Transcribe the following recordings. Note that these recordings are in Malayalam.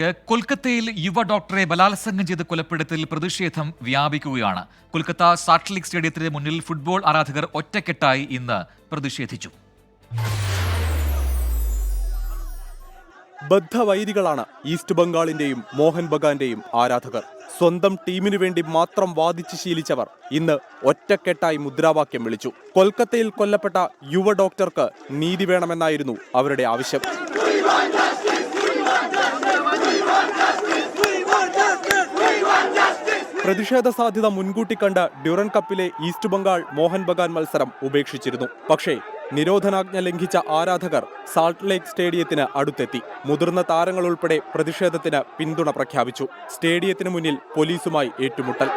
കൊൽക്കത്തയിൽ യുവ ഡോക്ടറെ ബലാത്സംഗം ചെയ്ത് കൊലപ്പെടുത്തൽ പ്രതിഷേധം വ്യാപിക്കുകയാണ്. കൊൽക്കത്ത സാൾട്ട് ലേക്ക് സ്റ്റേഡിയത്തിന് മുന്നിൽ ഫുട്ബോൾ ആരാധകർ ഒറ്റക്കെട്ടായി ഇന്ന് പ്രതിഷേധിച്ചു. ബദ്ധവൈരികളാണ് ഈസ്റ്റ് ബംഗാളിന്റെയും മോഹൻ ബഗാന്റെയും ആരാധകർ. സ്വന്തം ടീമിനു വേണ്ടി മാത്രം വാദിച്ച് ശീലിച്ചവർ ഇന്ന് ഒറ്റക്കെട്ടായി മുദ്രാവാക്യം വിളിച്ചു. കൊൽക്കത്തയിൽ കൊല്ലപ്പെട്ട യുവ ഡോക്ടർക്ക് നീതി വേണമെന്നായിരുന്നു അവരുടെ ആവശ്യം. പ്രതിഷേധ സാധ്യത മുൻകൂട്ടി കണ്ട ഡ്യൂറൻ കപ്പിലെ ഈസ്റ്റ് ബംഗാൾ മോഹൻ ബഗാൻ മത്സരം ഉപേക്ഷിച്ചിരുന്നു. പക്ഷേ നിരോധനാജ്ഞ ലംഘിച്ച ആരാധകർ സാൾട്ട് ലേക്ക് സ്റ്റേഡിയത്തിന് അടുത്തെത്തി. മുതിർന്ന താരങ്ങൾ ഉൾപ്പെടെ പ്രതിഷേധത്തിന് പിന്തുണ പ്രഖ്യാപിച്ചു. സ്റ്റേഡിയത്തിന് മുന്നിൽ പോലീസുമായി ഏറ്റുമുട്ടൽ.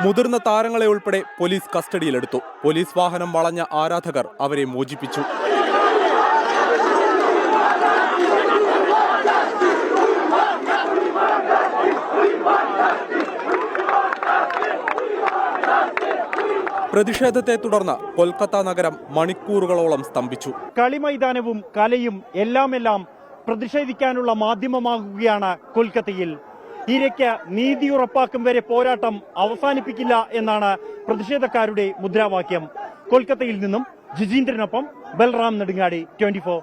മുതിർന്ന താരങ്ങളെ ഉൾപ്പെടെ പോലീസ് കസ്റ്റഡിയിലെടുത്തു. പോലീസ് വാഹനം വളഞ്ഞ ആരാധകർ അവരെ മോചിപ്പിച്ചു. പ്രതിഷേധത്തെ തുടർന്ന് കൊൽക്കത്ത നഗരം മണിക്കൂറുകളോളം സ്തംഭിച്ചു. കളിമൈതാനവും കലയും എല്ലാം പ്രതിഷേധിക്കാനുള്ള മാധ്യമമാകുകയാണ് കൊൽക്കത്തയിൽ. ഇരയ്ക്ക് നീതി ഉറപ്പാക്കും വരെ പോരാട്ടം അവസാനിപ്പിക്കില്ല എന്നാണ് പ്രതിഷേധക്കാരുടെ മുദ്രാവാക്യം. കൊൽക്കത്തയിൽ നിന്നും ജിജീന്ദ്രനൊപ്പം ബൽറാം നെടുങ്ങാടി, 24.